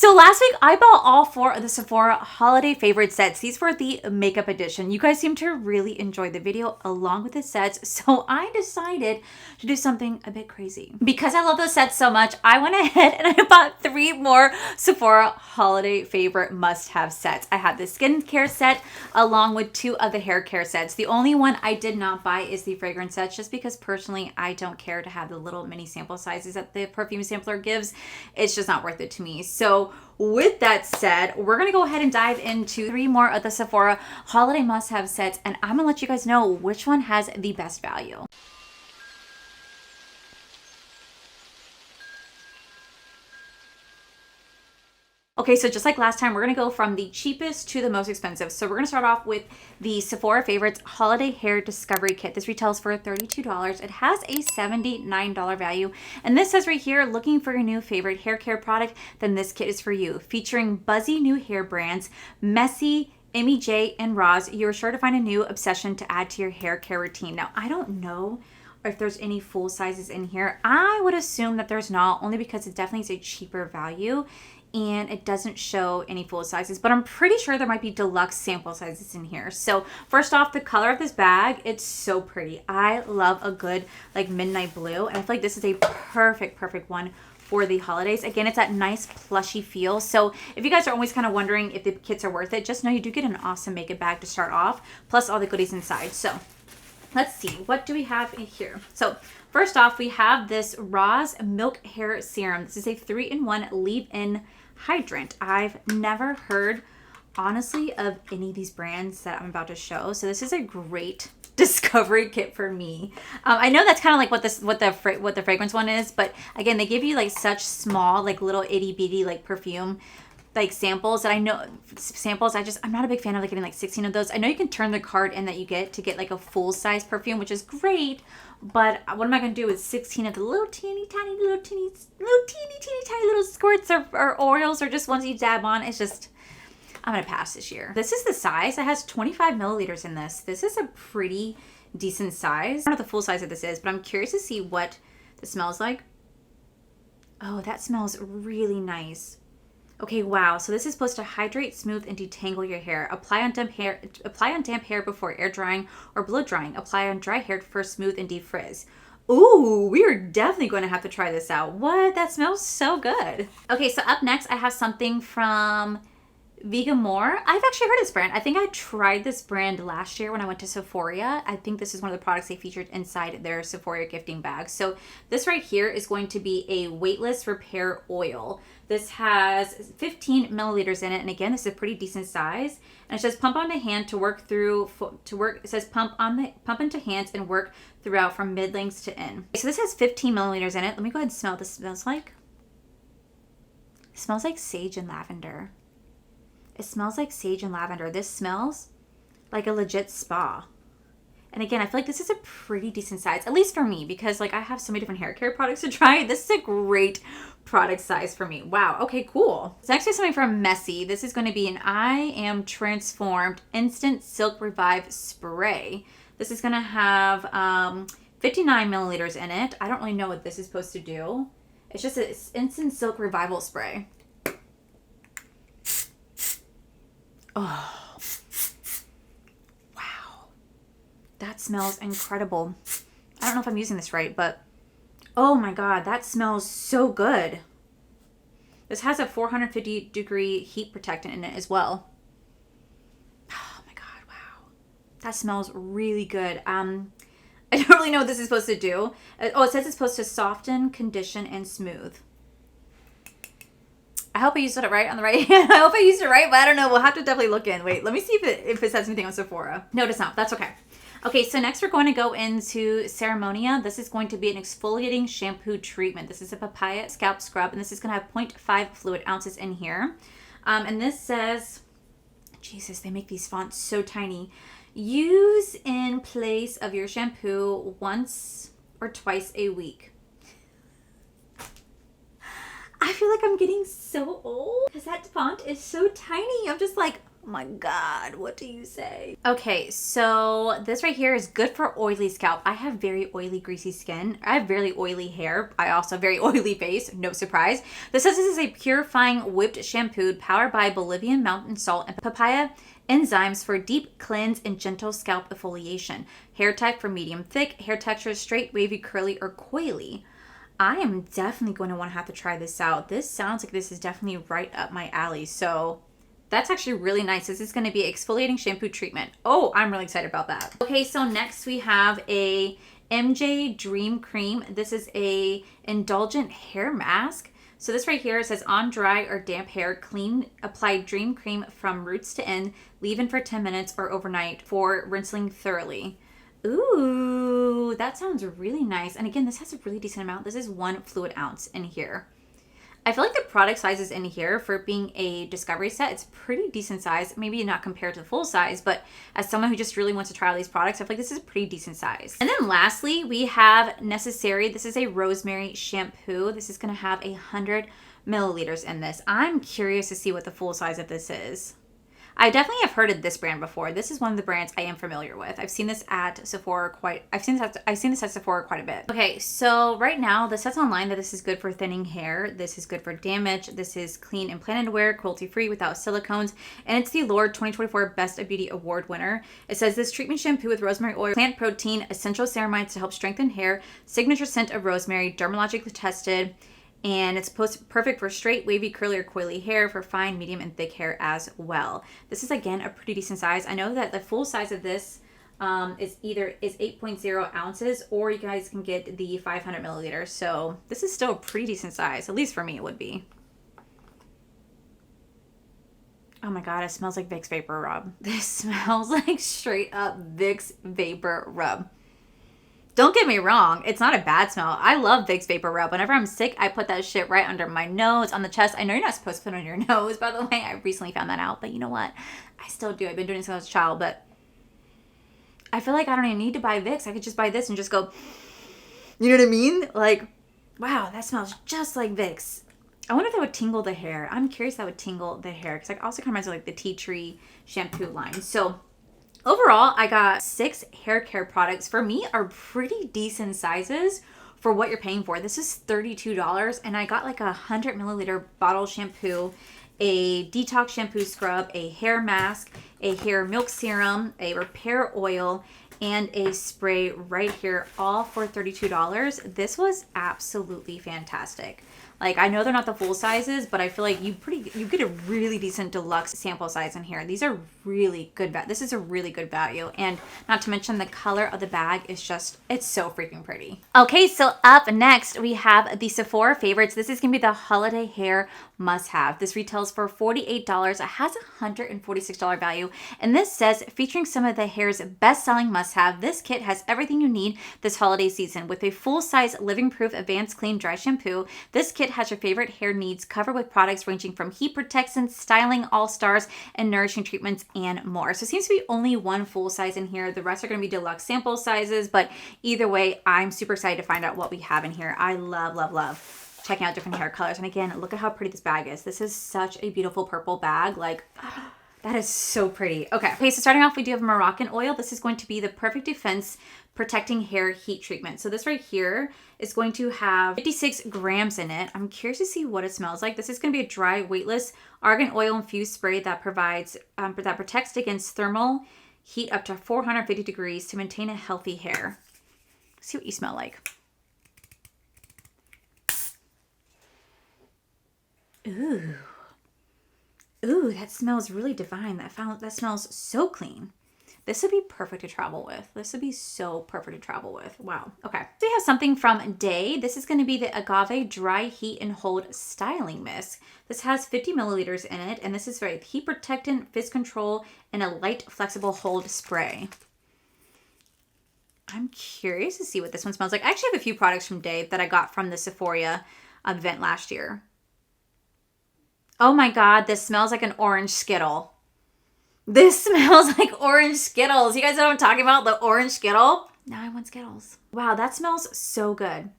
So last week I bought all 4 of the Sephora holiday favorite sets. These were the makeup edition. You guys seem to really enjoy the video along with the sets, so I decided to do something a bit crazy. Because I love those sets so much, I went ahead and I bought 3 more Sephora holiday favorite must-have sets. I have the skincare set along with 2 of the hair care sets. The only one I did not buy is the fragrance sets, just because personally I don't care to have the little mini sample sizes that the perfume sampler gives. It's just not worth it to me. So with that said, we're going to go ahead and dive into 3 more of the Sephora holiday must-have sets, and I'm going to let you guys know which one has the best value. Okay, so just like last time, we're going to go from the cheapest to the most expensive. So we're going to start off with the Sephora Favorites Holiday Hair Discovery Kit. This retails for $32. It has a $79 value. And this says right here, looking for your new favorite hair care product, then this kit is for you. Featuring buzzy new hair brands, Messy, Amy J, and Roz, you're sure to find a new obsession to add to your hair care routine. Now, I don't know if there's any full sizes in here. I would assume that there's not, only because it definitely is a cheaper value. And it doesn't show any full sizes, but I'm pretty sure there might be deluxe sample sizes in here. So first off, the color of this bag, it's so pretty. I love a good like midnight blue, and I feel like this is a perfect one for the holidays. Again, it's that nice plushy feel. So if you guys are always kind of wondering if the kits are worth it, just know you do get an awesome makeup bag to start off, plus all the goodies inside. So let's see, what do we have in here? So first off, we have this Roz Milk Hair Serum. This is a 3-in-1 leave-in hydrant. I've never heard, honestly, of any of these brands that I'm about to show. So this is a great discovery kit for me. I know that's kind of like what the fragrance one is, but again, they give you like such small, like little itty bitty like perfume like samples that I'm not a big fan of like getting like 16 of those. I know you can turn the card in that you get to get like a full size perfume, which is great, but what am I going to do with 16 of the little teeny tiny little squirts or oils or just ones you dab on? It's just, I'm going to pass this year. This is the size. It has 25 milliliters in this. This is a pretty decent size. I don't know what the full size of this is, but I'm curious to see what it smells like. Oh, that smells really nice. Okay, wow. So this is supposed to hydrate, smooth, and detangle your hair. Apply on damp hair before air drying or blow drying. Apply on dry hair for smooth and defrizz. Ooh, we are definitely going to have to try this out. What? That smells so good. Okay, so up next I have something from Vegamore. I've actually heard of this brand. I think I tried this brand last year when I went to Sephora. I think this is one of the products they featured inside their Sephora gifting bag. So this right here is going to be a weightless repair oil. This has 15 milliliters in it, and again, this is a pretty decent size. And it says pump onto hand to work through It says pump into hands and work throughout from mid lengths to end. So this has 15 milliliters in it. Let me go ahead and smell what this smells like. It smells like sage and lavender. It smells like sage and lavender. This smells like a legit spa. And again, I feel like this is a pretty decent size, at least for me, because like I have so many different hair care products to try. This is a great product size for me. Wow. Okay, cool. So next is something from Messy. This is going to be an I Am Transformed Instant Silk Revive Spray. This is going to have 59 milliliters in it. I don't really know what this is supposed to do. It's just an instant silk revival spray. Oh, wow. That smells incredible. I don't know if I'm using this right, but oh my God, that smells so good. This has a 450-degree heat protectant in it as well. Oh my God, wow. That smells really good. I don't really know what this is supposed to do. Oh, it says it's supposed to soften, condition, and smooth. I hope I used it right on the right hand. I hope I used it right, but I don't know. We'll have to definitely look in. Wait, let me see if it says anything on Sephora. No, it's not. That's okay. Okay, so next we're going to go into Ceremonia. This is going to be an exfoliating shampoo treatment. This is a papaya scalp scrub, and this is going to have 0.5 fluid ounces in here. And this says, Jesus, they make these fonts so tiny. Use in place of your shampoo once or twice a week. I feel like I'm getting so old because that font is so tiny. I'm just like, my God, what do you say? Okay, so this right here is good for oily scalp. I have very oily, greasy skin. I have very oily hair. I also have very oily face, no surprise. This says this is a purifying whipped shampoo powered by Bolivian mountain salt and papaya enzymes for deep cleanse and gentle scalp exfoliation. Hair type for medium thick, hair texture straight, wavy, curly, or coily. I am definitely going to want to have to try this out. This sounds like this is definitely right up my alley. So that's actually really nice. This is going to be exfoliating shampoo treatment. Oh, I'm really excited about that. Okay, so next we have a MJ Dream Cream. This is a indulgent hair mask. So this right here says on dry or damp hair, clean, apply Dream Cream from roots to end, leave in for 10 minutes or overnight for rinsing thoroughly. Ooh, that sounds really nice. And again, this has a really decent amount. This is 1 fluid ounce in here. I feel like the product sizes in here for being a discovery set, it's pretty decent size. Maybe not compared to the full size, but as someone who just really wants to try all these products, I feel like this is a pretty decent size. And then lastly, we have Necessary. This is a rosemary shampoo. This is going to have 100 milliliters in this. I'm curious to see what the full size of this is. I definitely have heard of this brand before. This is one of the brands I am familiar with. I've seen this at Sephora I've seen this at Sephora quite a bit. Okay, so right now this says online that this is good for thinning hair. This is good for damage. This is clean implanted wear, cruelty-free, without silicones, and it's the Lord 2024 Best of Beauty Award winner. It says this treatment shampoo with rosemary oil, plant protein, essential ceramides to help strengthen hair, signature scent of rosemary, dermatologically tested. And it's perfect for straight, wavy, curly, or coily hair, for fine, medium, and thick hair as well. This is, again, a pretty decent size. I know that the full size of this is 8.0 ounces, or you guys can get the 500 milliliters. So this is still a pretty decent size. At least for me, it would be. Oh my God, it smells like Vicks Vapor Rub. This smells like straight up Vicks Vapor Rub. Don't get me wrong, it's not a bad smell. I love Vicks Vapor Rub. Whenever I'm sick, I put that shit right under my nose, on the chest. I know you're not supposed to put it on your nose, by the way. I recently found that out, but you know what? I still do. I've been doing it since I was a child, but I feel like I don't even need to buy Vicks. I could just buy this and just go, you know what I mean? Like, wow, that smells just like Vicks. I wonder if that would tingle the hair. I'm curious if that would tingle the hair, because it also kind of reminds me of like the tea tree shampoo line. So overall, I got 6 hair care products. For me, are pretty decent sizes for what you're paying for. This is $32, and I got like 100 milliliter bottle shampoo, a detox shampoo scrub, a hair mask, a hair milk serum, a repair oil, and a spray right here, all for $32. This was absolutely fantastic. Like, I know they're not the full sizes, but I feel like you get a really decent deluxe sample size in here. These are really good. This is a really good value. And not to mention the color of the bag is just, it's so freaking pretty. Okay, so up next, we have the Sephora favorites. This is going to be the holiday hair must-have. This retails for $48. It has a $146 value. And this says, featuring some of the hair's best-selling must-have, this kit has everything you need this holiday season. With a full-size, living-proof, advanced clean dry shampoo, this kit has your favorite hair needs covered with products ranging from heat protectants, styling all-stars, and nourishing treatments, and more. So it seems to be only one full size in here. The rest are going to be deluxe sample sizes, but either way, I'm super excited to find out what we have in here. I love, love, love checking out different hair colors. And again, look at how pretty this bag is. This is such a beautiful purple bag. Like, that is so pretty. Okay, so starting off, we do have Moroccan oil. This is going to be the perfect defense protecting hair heat treatment. So this right here is going to have 56 grams in it. I'm curious to see what it smells like. This is going to be a dry, weightless argan oil infused spray that provides that protects against thermal heat up to 450 degrees to maintain a healthy hair. Let's see what you smell like. Ooh. Ooh, that smells really divine. That smells so clean. This would be perfect to travel with. This would be so perfect to travel with. Wow. Okay. So we have something from Day. This is going to be the Agave Dry Heat and Hold Styling Mist. This has 50 milliliters in it, and this is very heat protectant, fizz control, and a light, flexible hold spray. I'm curious to see what this one smells like. I actually have a few products from Day that I got from the Sephora event last year. Oh my God, this smells like an orange Skittle. This smells like orange Skittles. You guys know what I'm talking about? The orange Skittle? Now I want Skittles. Wow, that smells so good.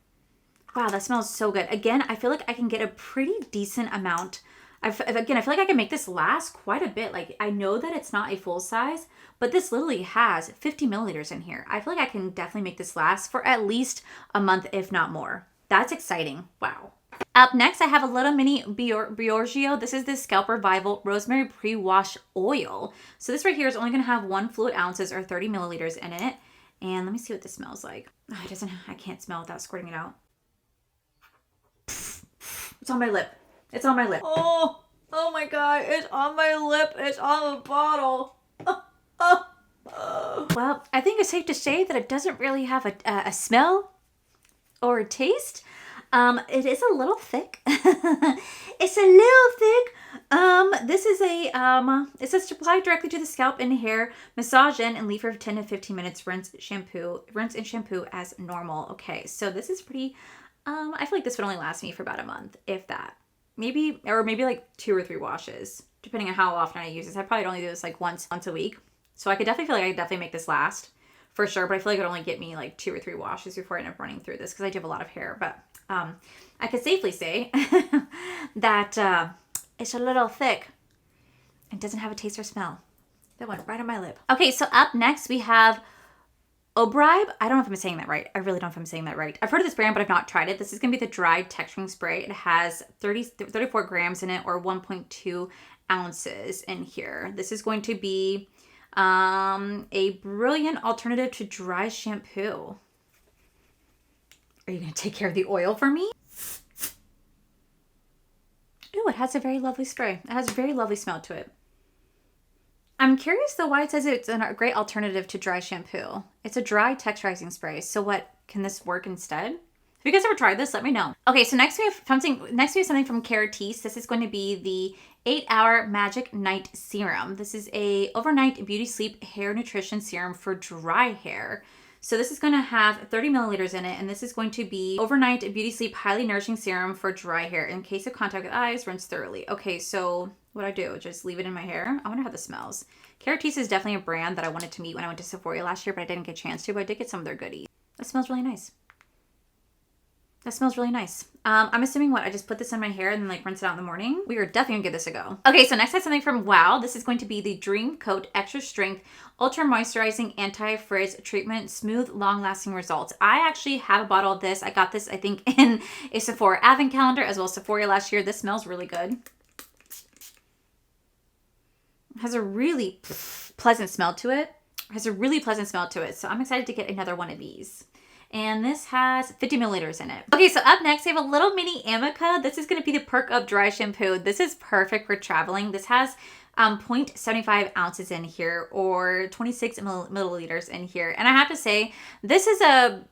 Wow, that smells so good. Again, I feel like I can get a pretty decent amount Again, I feel like I can make this last quite a bit. Like, I know that it's not a full size, but this literally has 50 milliliters in here. I feel like I can definitely make this last for at least a month, if not more. That's exciting. Wow. Up next, I have a little mini Biorgio. This is the Scalp Revival Rosemary Pre-Wash Oil. So this right here is only going to have 1 fluid ounces or 30 milliliters in it. And let me see what this smells like. Oh, I can't smell without squirting it out. It's on my lip. It's on my lip. Oh my God. It's on my lip. It's on the bottle. Well, I think it's safe to say that it doesn't really have a smell or a taste. It is a little thick. It's a little thick. This is it says to apply directly to the scalp and hair, massage in and leave for 10 to 15 minutes, rinse and shampoo as normal. Okay, so this is pretty, I feel like this would only last me for about a month, if that. Maybe like 2 or 3 washes, depending on how often I use this. I probably only do this like once a week. So I could definitely feel like I could definitely make this last for sure, but I feel like it would only get me like 2 or 3 washes before I end up running through this because I do have a lot of hair. But I could safely say that it's a little thick. It doesn't have a taste or smell. That went right on my lip. Okay, so up next we have Obribe. I don't know if I'm saying that right. I really don't know if I'm saying that right. I've heard of this brand, but I've not tried it. This is going to be the dry texturing spray. It has 34 grams in it, or 1.2 ounces in here. This is going to be a brilliant alternative to dry shampoo. Are you going to take care of the oil for me? Ooh, it has a very lovely spray. It has a very lovely smell to it. I'm curious though why it says it's a great alternative to dry shampoo. It's a dry texturizing spray. So what, can this work instead? If you guys ever tried this, let me know. Okay, so next we have something from Caratis. This is going to be the 8-Hour Magic Night Serum. This is a overnight beauty sleep hair nutrition serum for dry hair. So this is going to have 30 milliliters in it, and this is going to be overnight beauty sleep highly nourishing serum for dry hair. In case of contact with eyes, rinse thoroughly. Okay, so what I do, just leave it in my hair. I wonder how this smells. Caratis is definitely a brand that I wanted to meet when I went to SEPHORA last year, but I didn't get a chance to, but I did get some of their goodies. That smells really nice. That smells really nice. I'm assuming I just put this in my hair and then like rinse it out in the morning. We are definitely gonna give this a go. Okay, so next I have something from Wow. This is going to be the Dream Coat Extra Strength Ultra Moisturizing Anti-Frizz Treatment Smooth Long Lasting Results. I actually have a bottle of this. I got this, I think, in a Sephora Advent Calendar as well as Sephora last year. This smells really good. It has a really pleasant smell to it. So I'm excited to get another one of these. And this has 50 milliliters in it. Okay, so up next, we have a little mini Amica. This is gonna be the Perk Up Dry Shampoo. This is perfect for traveling. This has 0.75 ounces in here, or 26 milliliters in here. And I have to say, this is a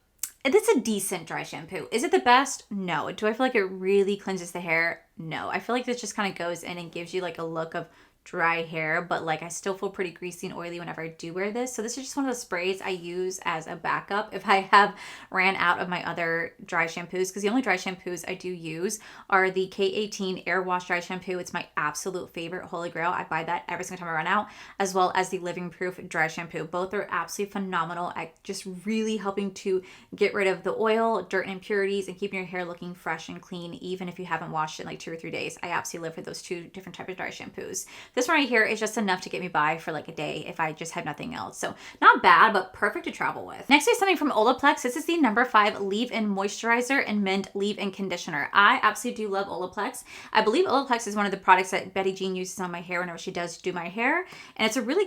decent dry shampoo. Is it the best? No. Do I feel like it really cleanses the hair? No. I feel like this just kind of goes in and gives you like a look of dry hair, but like I still feel pretty greasy and oily whenever I do wear this. So this is just one of those sprays I use as a backup if I have ran out of my other dry shampoos, because the only dry shampoos I do use are the K18 Air Wash Dry Shampoo. It's my absolute favorite holy grail. I buy that every single time I run out, as well as the Living Proof Dry Shampoo. Both are absolutely phenomenal at just really helping to get rid of the oil, dirt, and impurities and keeping your hair looking fresh and clean, even if you haven't washed it in like 2 or 3 days. I absolutely live for those 2 different types of dry shampoos. This one right here is just enough to get me by for like a day if I just had nothing else. So not bad, but perfect to travel with. Next is something from Olaplex. This is the number 5 Leave-In Moisturizer and Mint Leave-In Conditioner. I absolutely do love Olaplex. I believe Olaplex is one of the products that Betty Jean uses on my hair whenever she does do my hair. And it's a really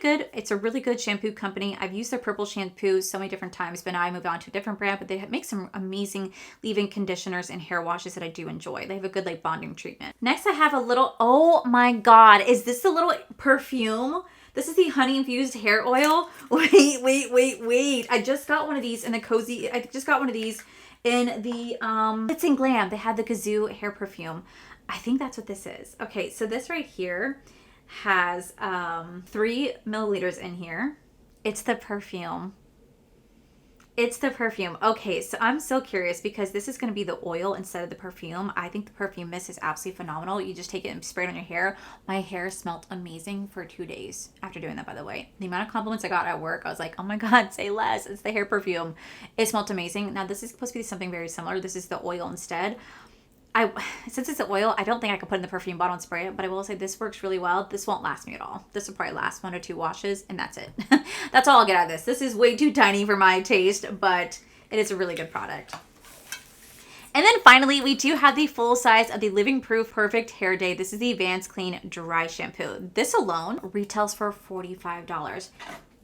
good shampoo company. I've used their purple shampoo so many different times, but now I moved on to a different brand, but they make some amazing leave-in conditioners and hair washes that I do enjoy. They have a good like bonding treatment. Next I have a little, oh my God, is this the little perfume? This is the honey infused hair oil. Wait. I just got one of these in the Cozy. I just got one of these in the It's in Glam. They had the Kazoo hair perfume. I think that's what this is. Okay, so this right here has 3 milliliters in here. It's the perfume. It's the perfume. Okay, so I'm so curious because this is going to be the oil instead of the perfume. I think the perfume mist is absolutely phenomenal. You just take it and spray it on your hair. My hair smelled amazing for 2 days after doing that, by the way. The amount of compliments I got at work, I was like, oh my God, say less. It's the hair perfume. It smelled amazing. Now, this is supposed to be something very similar. This is the oil instead. since it's an oil, I don't think I could put it in the perfume bottle and spray it, but I will say this works really well. This won't last me at all. This will probably last 1 or 2 washes, and that's it. That's all I'll get out of this. This is way too tiny for my taste, but it is a really good product. And then finally, we do have the full size of the Living Proof Perfect Hair Day. This is the Advanced Clean Dry Shampoo. This alone retails for $45.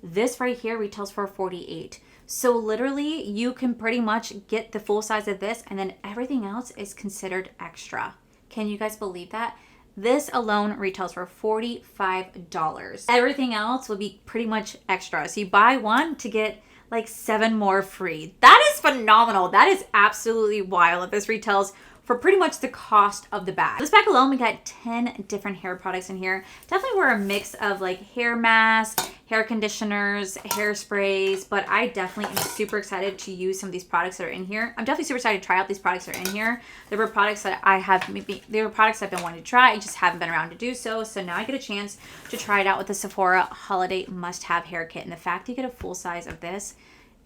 This right here retails for $48. So literally, you can pretty much get the full size of this, and then everything else is considered extra. Can you guys believe that? This alone retails for $45. Everything else would be pretty much extra. So you buy one to get like 7 more free. That is phenomenal. That is absolutely wild that this retails for pretty much the cost of the bag. This bag alone, we got 10 different hair products in here. Definitely were a mix of like hair masks, hair conditioners, hairsprays, but I definitely am super excited to use some of these products that are in here. I'm definitely super excited to try out these products that are in here. There were products that they were products I've been wanting to try. I just haven't been around to do so. So now I get a chance to try it out with the Sephora Holiday Must-Have Hair Kit. And the fact you get a full size of this,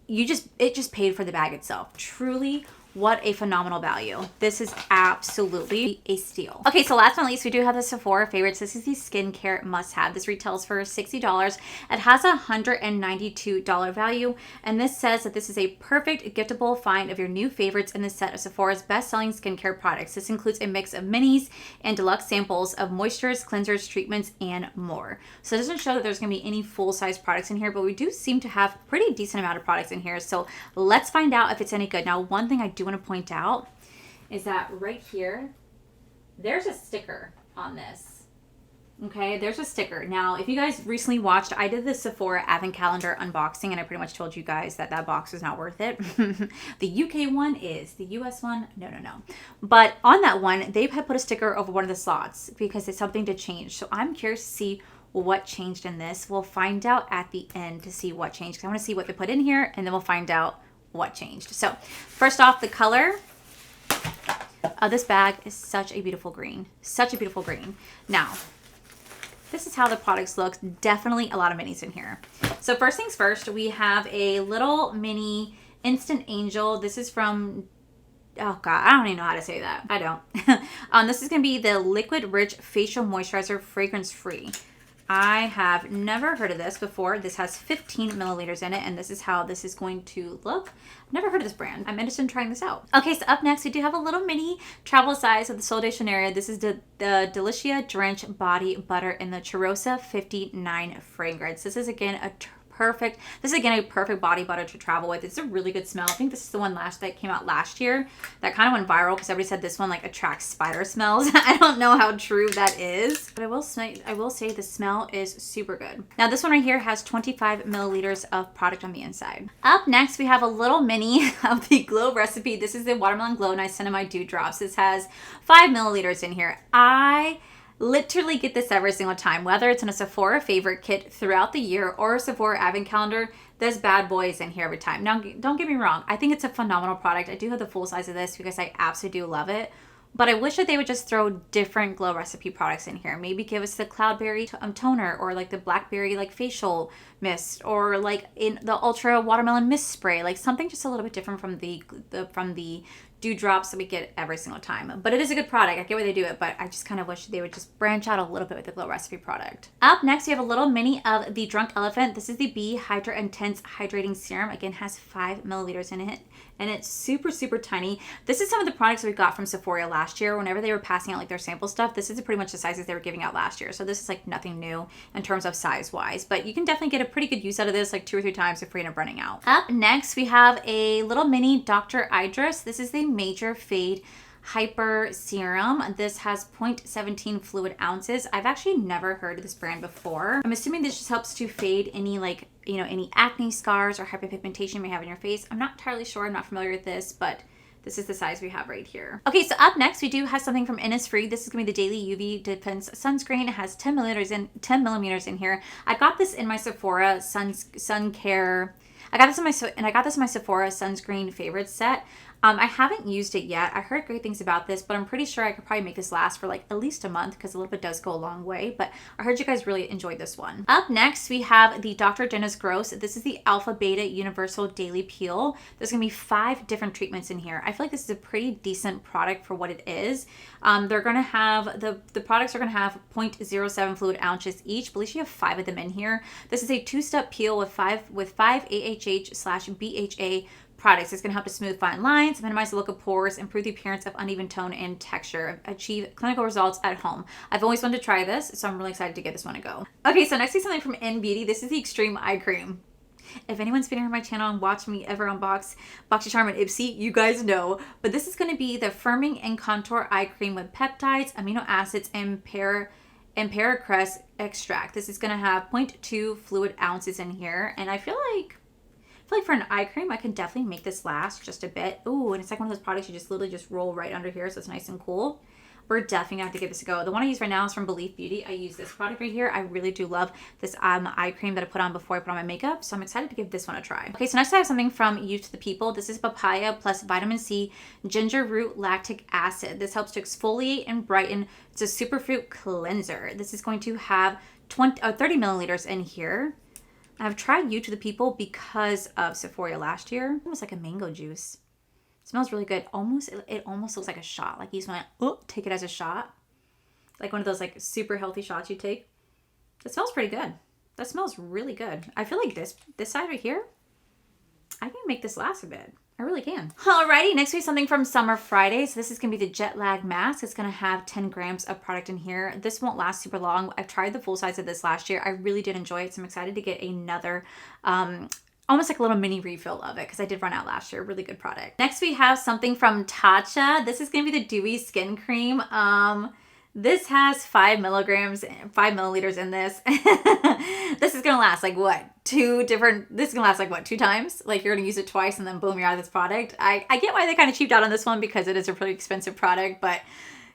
it just paid for the bag itself. Truly, what a phenomenal value. This is absolutely a steal. Okay, so last but not least, we do have the Sephora favorites. This is the skincare must-have. This retails for $60. It has a $192 value, and this says that this is a perfect giftable find of your new favorites in the set of Sephora's best-selling skincare products. This includes a mix of minis and deluxe samples of moistures, cleansers, treatments, and more. So it doesn't show that there's gonna be any full-size products in here, but we do seem to have a pretty decent amount of products in here. So let's find out if it's any good. Now, one thing I do want to point out is that right here, there's a sticker on this. Okay, there's a sticker. Now, if you guys recently watched, I did the Sephora Advent Calendar unboxing, and I pretty much told you guys that that box was not worth it. The UK one is. The US one, no. But on that one, they had put a sticker over one of the slots because it's something to change. So I'm curious to see what changed in this. We'll find out at the end to see what changed, because I want to see what they put in here, and then we'll find out what changed. So first off, the color of this bag is such a beautiful green. Such a beautiful green. Now, this is how the products look. Definitely a lot of minis in here. So first things first, we have a little mini Instant Angel. This is from, oh God, I don't even know how to say that. I don't. This is going to be the Liquid Rich Facial Moisturizer, fragrance free. I have never heard of this before. This has 15 milliliters in it, and this is how this is going to look. I've never heard of this brand. I'm interested in trying this out. Okay, so up next, we do have a little mini travel size of the Sol de Janeiro. This is the Delicia Drench Body Butter in the Cheirosa 59 fragrance. This is again a perfect body butter to travel with. It's a really good smell. I think this is the one that came out last year that kind of went viral because everybody said this one like attracts spider smells. I don't know how true that is, but I will say the smell is super good. Now this one right here has 25 milliliters of product on the inside. Up next, we have a little mini of the Glow recipe. This is the Watermelon Glow Niacinamide Dew Drops. This has 5 milliliters in here. I literally get this every single time, whether it's in a Sephora favorite kit throughout the year or a Sephora Advent Calendar. This bad boy is in here every time. Now, don't get me wrong. I think it's a phenomenal product. I do have the full size of this because I absolutely do love it. But I wish that they would just throw different Glow recipe products in here. Maybe give us the Cloudberry toner, or like the Blackberry like facial mist, or like in the Ultra Watermelon Mist spray, like something just a little bit different from the dew drops that we get every single time. But it is a good product. I get why they do it, but I just kind of wish they would just branch out a little bit with the Glow recipe product. Up next, we have a little mini of the Drunk Elephant. This is the Bee Hydra Intense Hydrating Serum. Again, has 5 milliliters in it, and it's super, super tiny. This is some of the products that we got from Sephora last year. Whenever they were passing out like their sample stuff, this is pretty much the sizes they were giving out last year. So this is like nothing new in terms of size wise, but you can definitely get a pretty good use out of this like 2 or 3 times before you end up running out. Up next, we have a little mini Dr. Idris. This is the Major Fade Hyper Serum. This has 0.17 fluid ounces. I've actually never heard of this brand before. I'm assuming this just helps to fade any any acne scars or hyperpigmentation you may have in your face. I'm not entirely sure. I'm not familiar with this, but this is the size we have right here. Okay, so up next, we do have something from Innisfree. This is gonna be the Daily UV Defense Sunscreen. It has 10 millimeters in here. I got this in my Sephora Sun Care. I got this in my Sephora sunscreen favorites set. I haven't used it yet. I heard great things about this, but I'm pretty sure I could probably make this last for like at least a month because a little bit does go a long way. But I heard you guys really enjoyed this one. Up next, we have the Dr. Dennis Gross. This is the Alpha Beta Universal Daily Peel. There's going to be 5 different treatments in here. I feel like this is a pretty decent product for what it is. They're going to have, the products are going to have 0.07 fluid ounces each. I believe you have 5 of them in here. This is a 2-step peel with 5 AHH/BHA products. It's going to help to smooth fine lines, minimize the look of pores, improve the appearance of uneven tone and texture, achieve clinical results at home. I've always wanted to try this, so I'm really excited to give this one a go. Okay, so next is something from N Beauty. This is the Extreme Eye Cream. If anyone's been here on my channel and watched me ever unbox Boxy Charm and Ipsy, you guys know. But this is going to be the Firming and Contour Eye Cream with peptides, amino acids, and paracress extract. This is going to have 0.2 fluid ounces in here, and I feel like for an eye cream, I can definitely make this last just a bit. Ooh, and it's like one of those products you just literally just roll right under here, so it's nice and cool. We're definitely gonna have to give this a go. The one I use right now is from Belief Beauty. I use this product right here. I really do love this eye cream that I put on before I put on my makeup, so I'm excited to give this one a try. Okay, so next I have something from Youth to the People. This is papaya plus vitamin C, ginger root lactic acid. This helps to exfoliate and brighten. It's a superfruit cleanser. This is going to have 30 milliliters in here. I've tried You to the People because of SEPHORA last year. It was like a mango juice. It smells really good. It almost looks like a shot. Like you just want to take it as a shot. Like one of those like super healthy shots you take. It smells pretty good. That smells really good. I feel like this side right here, I can make this last a bit. I really can. Alrighty, next we have something from Summer Friday. So this is going to be the Jet Lag Mask. It's going to have 10 grams of product in here. This won't last super long. I've tried the full size of this last year. I really did enjoy it. So I'm excited to get another, almost like a little mini refill of it because I did run out last year. Really good product. Next we have something from Tatcha. This is going to be the Dewy Skin Cream. This has 5 milliliters in this. This is going to last like what? This is going to last like what? 2 times? Like you're going to use it twice and then boom, you're out of this product. I get why they kind of cheaped out on this one because it is a pretty expensive product, but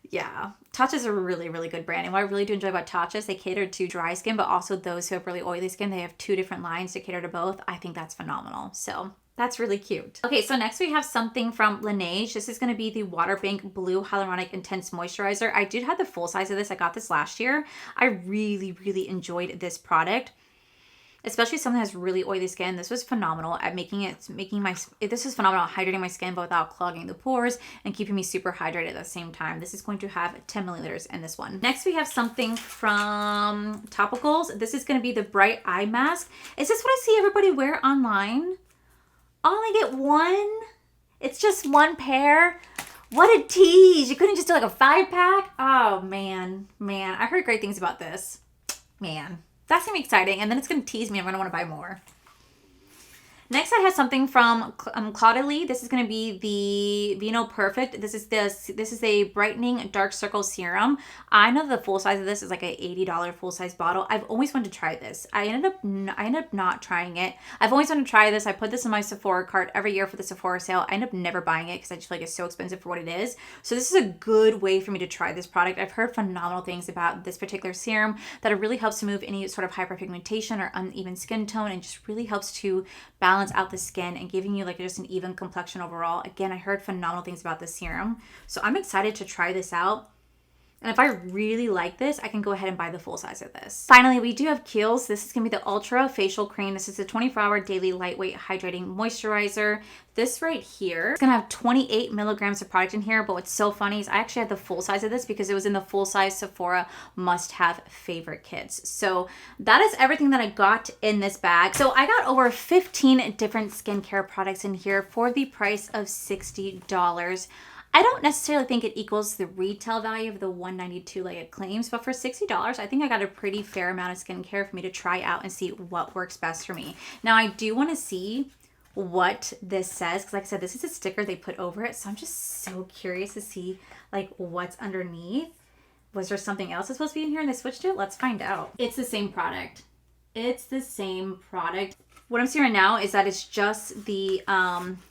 yeah, Tatcha is a really, really good brand. And what I really do enjoy about Tatcha is they cater to dry skin, but also those who have really oily skin. They have 2 different lines to cater to both. I think that's phenomenal. So that's really cute. Okay, so next we have something from Laneige. This is going to be the Water Bank Blue Hyaluronic Intense Moisturizer. I did have the full size of this. I got this last year. I really, really enjoyed this product, especially someone that has really oily skin. This was phenomenal at this was phenomenal at hydrating my skin, but without clogging the pores and keeping me super hydrated at the same time. This is going to have 10 milliliters in this one. Next, we have something from Topicals. This is going to be the Bright Eye Mask. Is this what I see everybody wear online? Only get one? It's just one pair? What a tease. You couldn't just do like a 5-pack? Oh, man. I heard great things about this. Man. That's going to be exciting. And then it's going to tease me. I'm going to want to buy more. Next, I have something from Claudelie. This is going to be the Vino Perfect. This is a brightening dark circle serum. I know the full size of this is like an $80 full size bottle. I've always wanted to try this. I ended up not trying it. I've always wanted to try this. I put this in my Sephora cart every year for the Sephora sale. I end up never buying it because I just feel like it's so expensive for what it is. So this is a good way for me to try this product. I've heard phenomenal things about this particular serum, that it really helps to move any sort of hyperpigmentation or uneven skin tone, and just really helps to balance out the skin and giving you like just an even complexion overall. Again, I heard phenomenal things about this serum, so I'm excited to try this out. And if I really like this, I can go ahead and buy the full size of this. Finally, we do have Kiehl's. This is going to be the Ultra Facial Cream. This is a 24-hour daily lightweight hydrating moisturizer. This right here is going to have 28 milligrams of product in here, but what's so funny is I actually had the full size of this because it was in the full size Sephora must-have favorite kits. So that is everything that I got in this bag. So I got over 15 different skincare products in here for the price of $60. I don't necessarily think it equals the retail value of the $192 like it claims, but for $60, I think I got a pretty fair amount of skincare for me to try out and see what works best for me. Now, I do want to see what this says, because like I said, this is a sticker they put over it, so I'm just so curious to see like what's underneath. Was there something else that's supposed to be in here and they switched it? Let's find out. It's the same product. It's the same product. What I'm seeing right now is that it's just the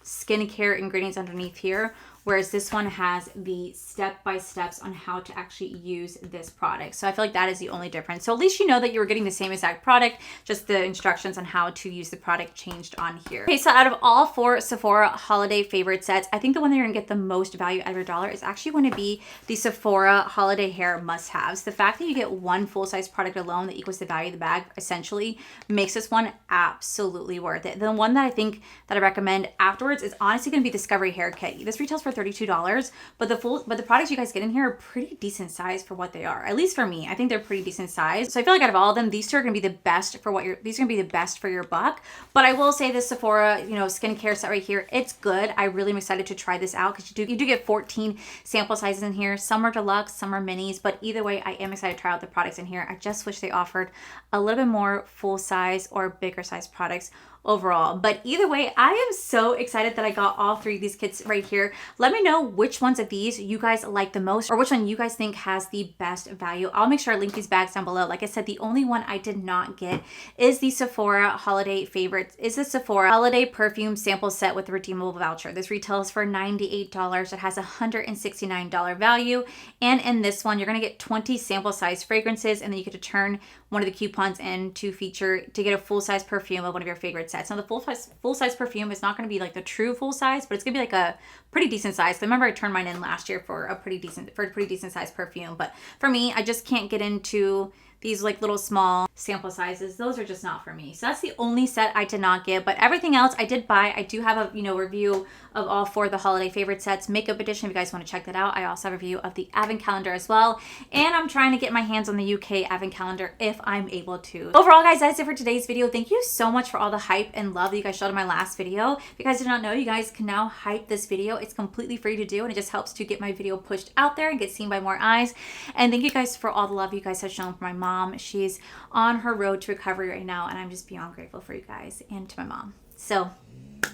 skincare ingredients underneath here. whereas this one has the step-by-steps on how to actually use this product. So I feel like that is the only difference. So at least you know that you were getting the same exact product, just the instructions on how to use the product changed on here. Okay, so out of all 4 Sephora holiday favorite sets, I think the one that you're gonna get the most value out of your dollar is actually going to be the Sephora holiday hair must-haves. The fact that you get one full-size product alone that equals the value of the bag essentially makes this one absolutely worth it. The one that I think that I recommend afterwards is honestly going to be Discovery Hair Kit. This retails for $32, but the products you guys get in here are pretty decent size for what they are. At least for me, I think they're pretty decent size. So I feel like out of all of them, these two are going to be the best for these are going to be the best for your buck. But I will say this Sephora, you know, skincare set right here, it's good. I really am excited to try this out because you do get 14 sample sizes in here. Some are deluxe, some are minis, but either way, I am excited to try out the products in here. I just wish they offered a little bit more full size or bigger size products overall. But either way, I am so excited that I got all 3 of these kits right here. Let me know which ones of these you guys like the most or which one you guys think has the best value. I'll make sure I link these bags down below. Like I said, the only one I did not get is the Sephora holiday favorites, is the Sephora holiday perfume sample set with the redeemable voucher. This retails for $98. It has a $169 value. And in this one, you're gonna get 20 sample size fragrances, and then you get to turn one of the coupons in to get a full size perfume of one of your favorite sets. Now the full size perfume is not going to be like the true full size, but it's going to be like a pretty decent size. I remember I turned mine in last year for a pretty decent size perfume. But for me, I just can't get into these like little small sample sizes. Those are just not for me. So that's the only set I did not get, but everything else I did buy. I do have a, you know, review of all 4 of the holiday favorite sets, makeup edition, if you guys want to check that out. I also have a review of the advent calendar as well. And I'm trying to get my hands on the UK advent calendar if I'm able to. Overall, guys, that is it for today's video. Thank you so much for all the hype and love that you guys showed in my last video. If you guys did not know, you guys can now hype this video. It's completely free to do, and it just helps to get my video pushed out there and get seen by more eyes. And thank you guys for all the love you guys have shown for my mom. She's on her road to recovery right now, and I'm just beyond grateful for you guys and to my mom. So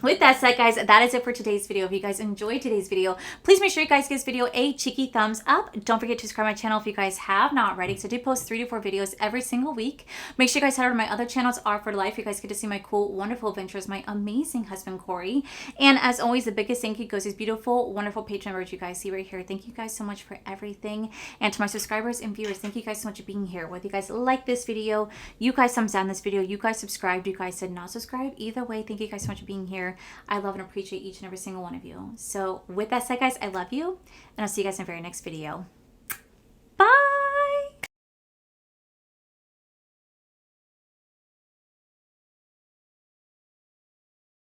with that said, guys, that is it for today's video. If you guys enjoyed today's video, please make sure you guys give this video a cheeky thumbs up. Don't forget to subscribe to my channel if you guys have not already, because I do post 3 to 4 videos every single week. Make sure you guys head over to my other channels, R for Life. You guys get to see my cool, wonderful adventures, my amazing husband, Corey. And as always, the biggest thank you goes to these beautiful, wonderful patron members you guys see right here. Thank you guys so much for everything. And to my subscribers and viewers, thank you guys so much for being here. Whether you guys like this video, you guys thumbs down this video, you guys subscribed, you guys said not subscribe. Either way, thank you guys so much for being here. I love and appreciate each and every single one of you. So with that said, guys, I love you, and I'll see you guys in the very next video.